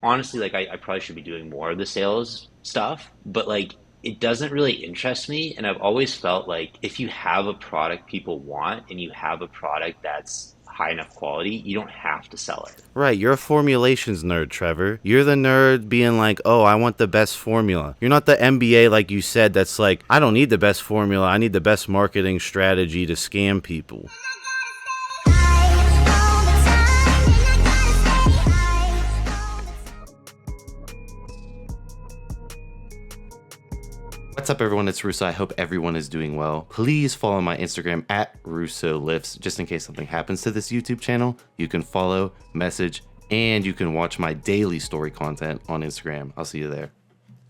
honestly, like I probably should be doing more of the sales stuff, but like it doesn't really interest me. And I've always felt like if you have a product people want and you have a product that's high enough quality, you don't have to sell it. Right, you're a formulations nerd, Trevor. You're the nerd being like, oh, I want the best formula. You're not the MBA, like you said, that's like, I don't need the best formula. I need the best marketing strategy to scam people. What's up, everyone? It's Russo. I hope everyone is doing well. Please follow my Instagram at Russo Lifts, just in case something happens to this YouTube channel. You can follow, message, and you can watch my daily story content on Instagram. I'll see you there.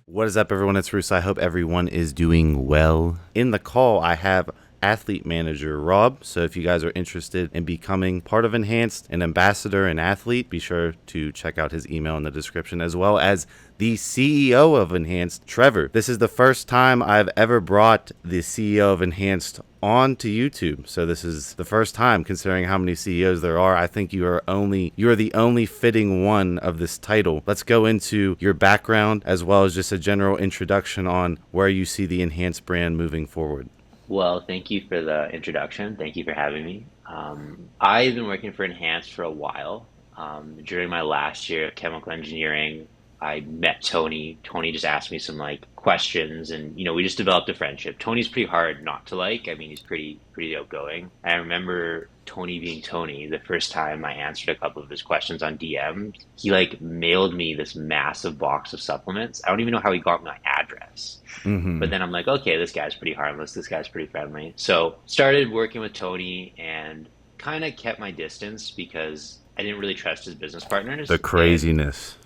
What is up, everyone? It's Russo. I hope everyone is doing well. In the call, I have athlete manager Rob. So if you guys are interested in becoming part of Enhanced, an ambassador and athlete, be sure to check out his email in the description, as well as the CEO of Enhanced, Trever. This is the first time I've ever brought the CEO of Enhanced on to YouTube. So this is the first time, considering how many CEOs there are. I think you are the only fitting one of this title. Let's go into your background as well as just a general introduction on where you see the Enhanced brand moving forward. Well, thank you for the introduction. Thank you for having me. I've been working for Enhanced for a while. During my last year of chemical engineering, I met Tony. Tony just asked me some like questions, and we just developed a friendship. Tony's pretty hard not to like. I mean, he's pretty outgoing. I remember Tony being Tony. The first time I answered a couple of his questions on DM, he like mailed me this massive box of supplements. I don't even know how he got my address. But then I'm like, okay, this guy's pretty harmless. This guy's pretty friendly. So started working with Tony and kind of kept my distance because I didn't really trust his business partners. The And craziness.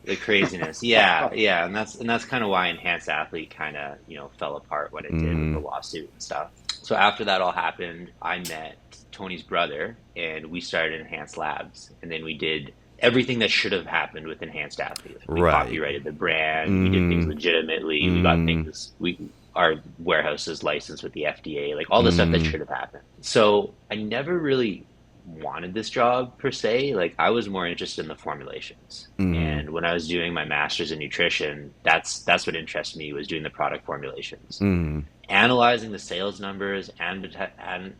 the craziness, yeah, yeah, and that's kind of why Enhanced Athlete kind of fell apart when it did with the lawsuit and stuff. So after that all happened, I met Tony's brother, and we started Enhanced Labs, and then we did everything that should have happened with Enhanced Athlete. Like we Right. copyrighted the brand, we did things legitimately, we got things our warehouse is licensed with the FDA, like all the stuff that should have happened. So I never really wanted this job per se. Like I was more interested in the formulations. And when I was doing my master's in nutrition, that's what interested me, was doing the product formulations. Analyzing the sales numbers and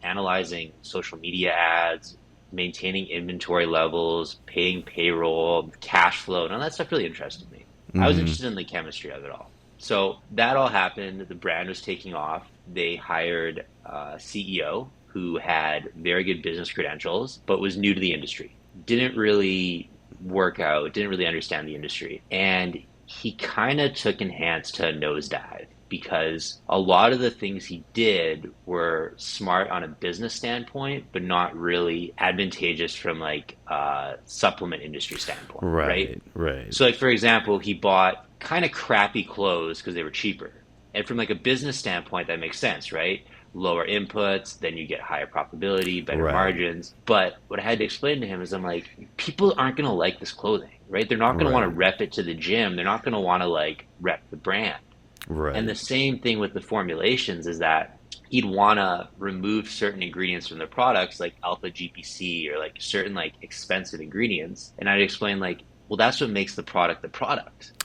analyzing social media ads, maintaining inventory levels, paying payroll, cash flow, and all that stuff really interested me. I was interested in the chemistry of it all. So that all happened. The brand was taking off. They hired a CEO who had very good business credentials, but was new to the industry. Didn't really work out, didn't really understand the industry. And he kind of took Enhanced to a nosedive because a lot of the things he did were smart on a business standpoint, but not really advantageous from like a supplement industry standpoint, right? Right. Right. So like for example, he bought kind of crappy clothes because they were cheaper. And from like a business standpoint, that makes sense, right? Lower inputs, then you get higher profitability, better Right. margins. But what I had to explain to him is I'm like, people aren't going to like this clothing, right? They're not going to want to Right. rep it to the gym. They're not going to want to like rep the brand. And Right. the same thing with the formulations is that he'd want to remove certain ingredients from the products like alpha GPC or like certain like expensive ingredients. And I'd explain like, well, that's what makes the product,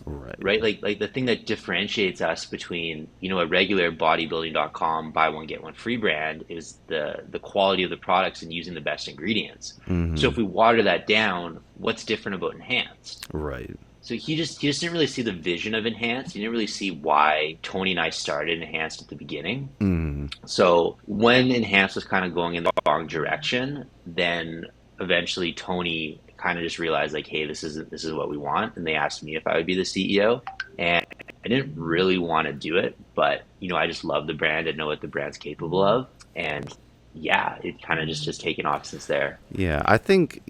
Right. right? Like the thing that differentiates us between, a regular bodybuilding.com buy one get one free brand is the quality of the products and using the best ingredients. So if we water that down, what's different about Enhanced? Right. So he just didn't really see the vision of Enhanced. He didn't really see why Tony and I started Enhanced at the beginning. So when Enhanced was kind of going in the wrong direction, then eventually Tony kind of just realized like, hey, this is what we want, and they asked me if I would be the CEO, and I didn't really want to do it, but I just love the brand and know what the brand's capable of, and yeah, it kind of just has taken off since there. Yeah, I think,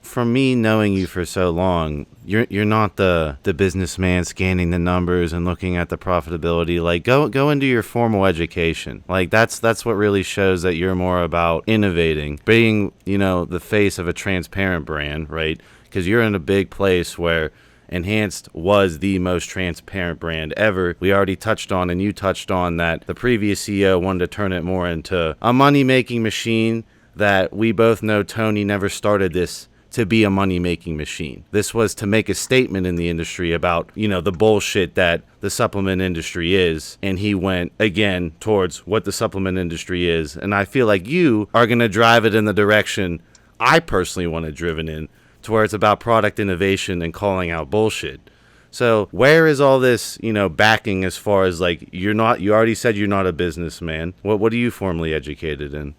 from me knowing you for so long, you're not the businessman scanning the numbers and looking at the profitability. Like go into your formal education. Like that's what really shows that you're more about innovating, being, the face of a transparent brand, right? Because you're in a big place where Enhanced was the most transparent brand ever. We already touched on, and you touched on, that the previous CEO wanted to turn it more into a money-making machine, that we both know Tony never started this to be a money-making machine. This was to make a statement in the industry about, the bullshit that the supplement industry is. And he went, again, towards what the supplement industry is. And I feel like you are going to drive it in the direction I personally want it driven in, to where it's about product innovation and calling out bullshit. So where is all this, backing as far as like, you already said you're not a businessman. What are you formally educated in?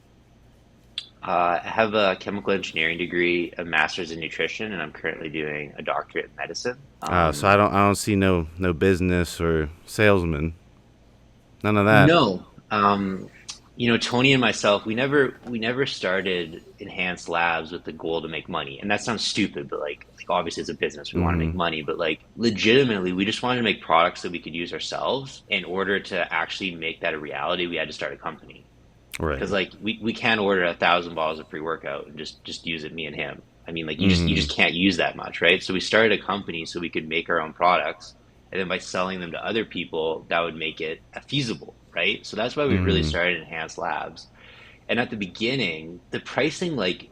I have a chemical engineering degree, a master's in nutrition, and I'm currently doing a doctorate in medicine. So I don't see no business or salesman. None of that. No, Tony and myself, we never started Enhanced Labs with the goal to make money, and that sounds stupid, but like obviously it's a business, we want to make Mm-hmm. money, but like legitimately, we just wanted to make products that we could use ourselves. In order to actually make that a reality, we had to start a company. Right. Because like we can't order 1,000 bottles of pre-workout and just use it, me and him. I mean, like you Mm-hmm. just can't use that much, right? So we started a company so we could make our own products, and then by selling them to other people, that would make it feasible, right? So that's why we really Mm-hmm. started Enhanced Labs. And at the beginning, the pricing, like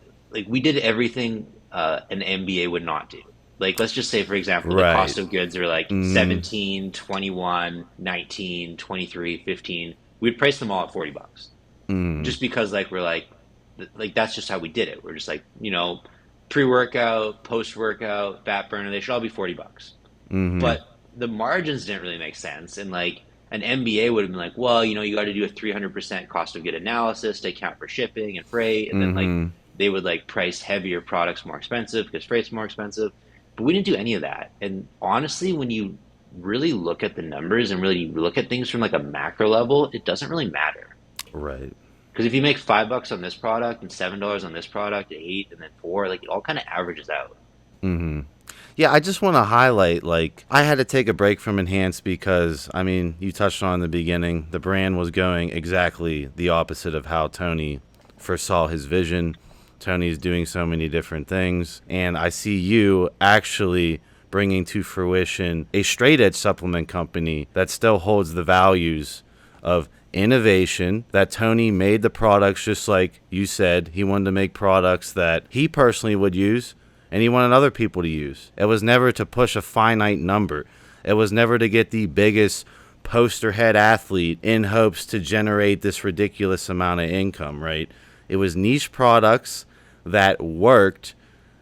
we did everything an MBA would not do. Like let's just say, for example, the Right. cost of goods are like Mm-hmm. 17, 21, 19, 23, 15. We'd price them all at $40, Mm-hmm. just because like that's just how we did it. We're just like, pre-workout, post-workout, fat burner, they should all be $40. Mm-hmm. But the margins didn't really make sense. And like an MBA would have been like, well, you got to do a 300% cost of good analysis to account for shipping and freight. And then like Mm-hmm. they would like price heavier products more expensive because freight's more expensive. But we didn't do any of that. And honestly, when you really look at the numbers and really look at things from like a macro level, it doesn't really matter. Right. Because if you make $5 on this product and $7 on this product, eight and then four, like it all kind of averages out. Mm-hmm. Yeah, I just want to highlight, like, I had to take a break from Enhance because, I mean, you touched on in the beginning, the brand was going exactly the opposite of how Tony foresaw his vision. Tony's doing so many different things, and I see you actually bringing to fruition a straight edge supplement company that still holds the values of innovation, that Tony made the products just like you said. He wanted to make products that he personally would use and he wanted other people to use. It was never to push a finite number. It was never to get the biggest poster head athlete in hopes to generate this ridiculous amount of income, right? It was niche products that worked,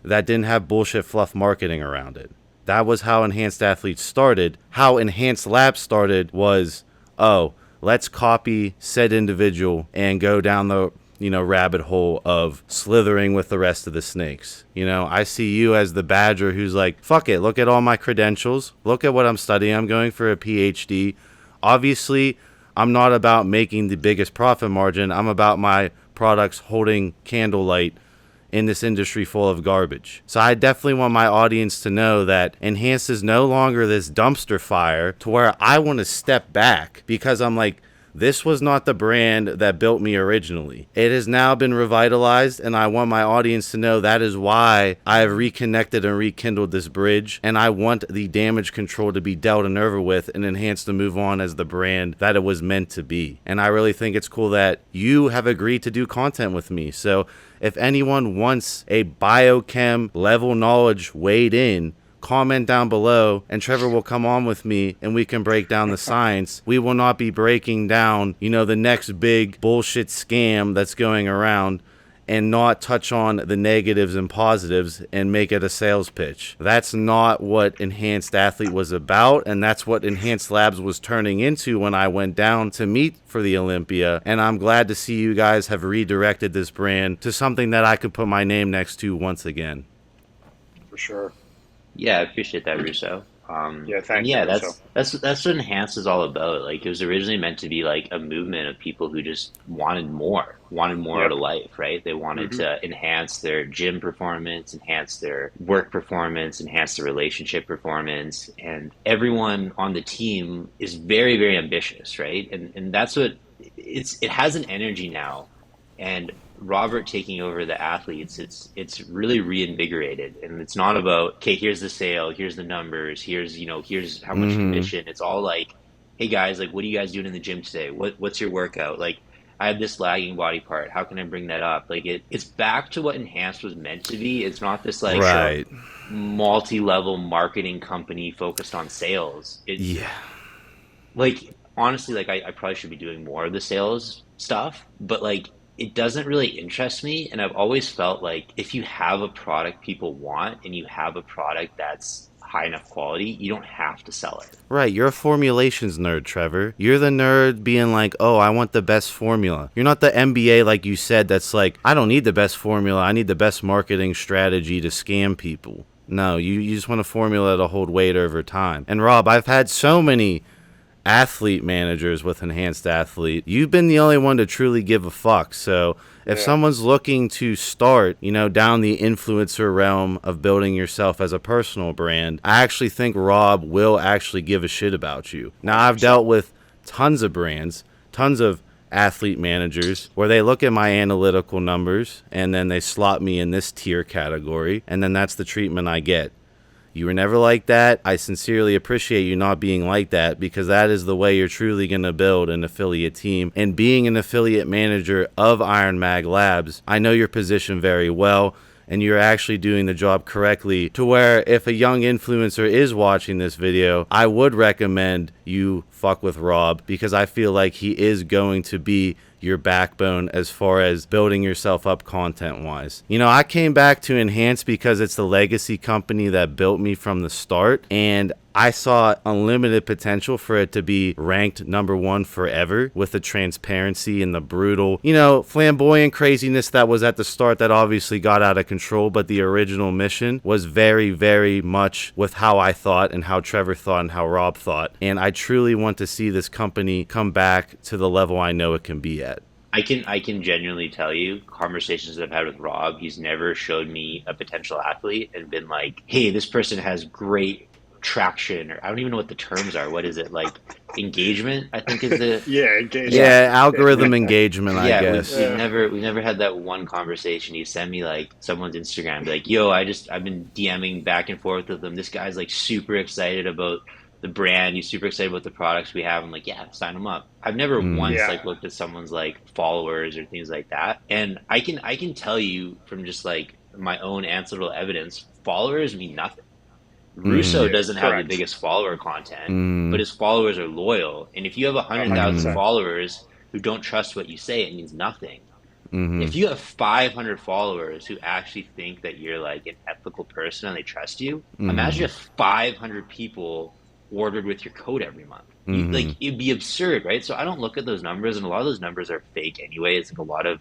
that didn't have bullshit fluff marketing around it. That was how Enhanced Athletes started. How Enhanced Labs started was, oh, let's copy said individual and go down the rabbit hole of slithering with the rest of the snakes. I see you as the badger who's like, fuck it, look at all my credentials, look at what I'm studying, I'm going for a PhD. Obviously, I'm not about making the biggest profit margin, I'm about my products holding candlelight in this industry full of garbage. So I definitely want my audience to know that Enhanced is no longer this dumpster fire to where I want to step back because I'm like, this was not the brand that built me originally. It has now been revitalized, and I want my audience to know that is why I have reconnected and rekindled this bridge, and I want the damage control to be dealt and over with and Enhanced to move on as the brand that it was meant to be. And I really think it's cool that you have agreed to do content with me. So if anyone wants a biochem level knowledge weighed in, comment down below and Trever will come on with me and we can break down the science. We will not be breaking down, the next big bullshit scam that's going around and not touch on the negatives and positives and make it a sales pitch. That's not what Enhanced Athlete was about, and that's what Enhanced Labs was turning into when I went down to meet for the Olympia. And I'm glad to see you guys have redirected this brand to something that I could put my name next to once again. For sure. Yeah, I appreciate that, Russo. Yeah, And thank you, yeah, Russo. that's what Enhance is all about. Like it was originally meant to be like a movement of people who just wanted more out Yep. of life, right? They wanted Hmm. to enhance their gym performance, enhance their work performance, enhance their relationship performance, and everyone on the team is very, very ambitious, right? And that's what it has an energy now, and Robert taking over the athletes, it's really reinvigorated, and it's not about, okay, here's the sale, here's the numbers, here's how much Mm-hmm. commission. It's all like, hey guys, like what are you guys doing in the gym today? What's your workout? Like I have this lagging body part. How can I bring that up? Like it's back to what Enhanced was meant to be. It's not this like Right. multi-level marketing company focused on sales. It's Yeah. like honestly, like I probably should be doing more of the sales stuff, but like it doesn't really interest me. And I've always felt like if you have a product people want and you have a product that's high enough quality, you don't have to sell it. Right, you're a formulations nerd, Trevor. You're the nerd being like, oh, I want the best formula. You're not the MBA, like you said, that's like, I don't need the best formula. I need the best marketing strategy to scam people. No, you just want a formula that'll hold weight over time. And Rob, I've had so many athlete managers with Enhanced Athlete. You've been the only one to truly give a fuck. So if Yeah. someone's looking to start, down the influencer realm of building yourself as a personal brand, I actually think Rob will actually give a shit about you. Now, I've dealt with tons of brands, tons of athlete managers where they look at my analytical numbers and then they slot me in this tier category, and then that's the treatment I get. You were never like that. I sincerely appreciate you not being like that, because that is the way you're truly going to build an affiliate team. And being an affiliate manager of Iron Mag Labs, I know your position very well, and you're actually doing the job correctly, to where if a young influencer is watching this video, I would recommend you fuck with Rob, because I feel like he is going to be your backbone as far as building yourself up content wise. I came back to Enhance because it's the legacy company that built me from the start, and I saw unlimited potential for it to be ranked #1 forever, with the transparency and the brutal, flamboyant craziness that was at the start that obviously got out of control, but the original mission was very, very much with how I thought and how Trevor thought and how Rob thought. And I truly want to see this company come back to the level I know it can be at. I can genuinely tell you, conversations that I've had with Rob, he's never showed me a potential athlete and been like, hey, this person has great traction, or I don't even know what the terms are. What is it? Like engagement, I think is the Yeah, engagement. Yeah, algorithm engagement, I yeah, guess. we've never had that one conversation. He sent me like someone's Instagram, be like, yo, I've been DMing back and forth with them. This guy's like super excited about the brand. He's super excited about the products we have. I'm like, yeah, sign him up. I've never once Yeah. like looked at someone's like followers or things like that. And I can tell you from just like my own anecdotal evidence, followers mean nothing. Russo Yeah, doesn't have the correct. biggest follower content, but his followers are loyal. And if you have 100,000 100%. followers who don't trust what you say, it means nothing. Mm-hmm. If you have 500 followers who actually think that you're like an ethical person and they trust you, imagine if 500 people ordered with your code every month. Like it'd be absurd, right? So I don't look at those numbers, and a lot of those numbers are fake anyway. It's like a lot of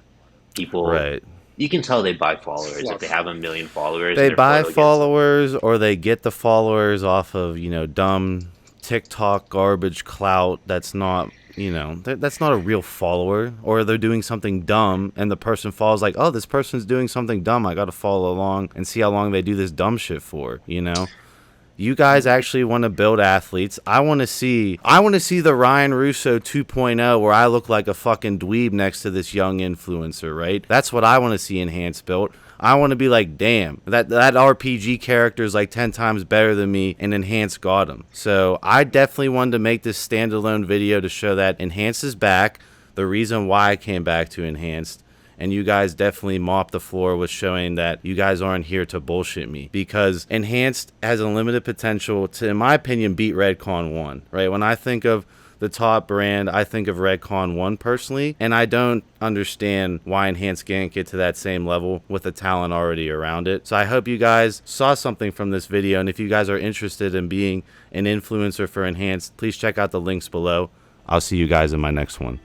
people. Right. You can tell they buy followers if they have 1 million followers. They and their buy photo gets- followers, or they get the followers off of, dumb TikTok garbage clout that's not, that's not a real follower. Or they're doing something dumb and the person follows like, oh, this person's doing something dumb, I gotta follow along and see how long they do this dumb shit for, You guys actually want to build athletes. I want to see the Ryan Russo 2.0, where I look like a fucking dweeb next to this young influencer, right? That's what I want to see Enhanced built. I want to be like, damn, that RPG character is like 10 times better than me, and Enhanced got him. So I definitely wanted to make this standalone video to show that Enhanced is back, the reason why I came back to Enhanced. And you guys definitely mopped the floor with showing that you guys aren't here to bullshit me, because Enhanced has unlimited potential to, in my opinion, beat Redcon 1, right? When I think of the top brand, I think of Redcon 1 personally, and I don't understand why Enhanced can't get to that same level with the talent already around it. So I hope you guys saw something from this video, and if you guys are interested in being an influencer for Enhanced, please check out the links below. I'll see you guys in my next one.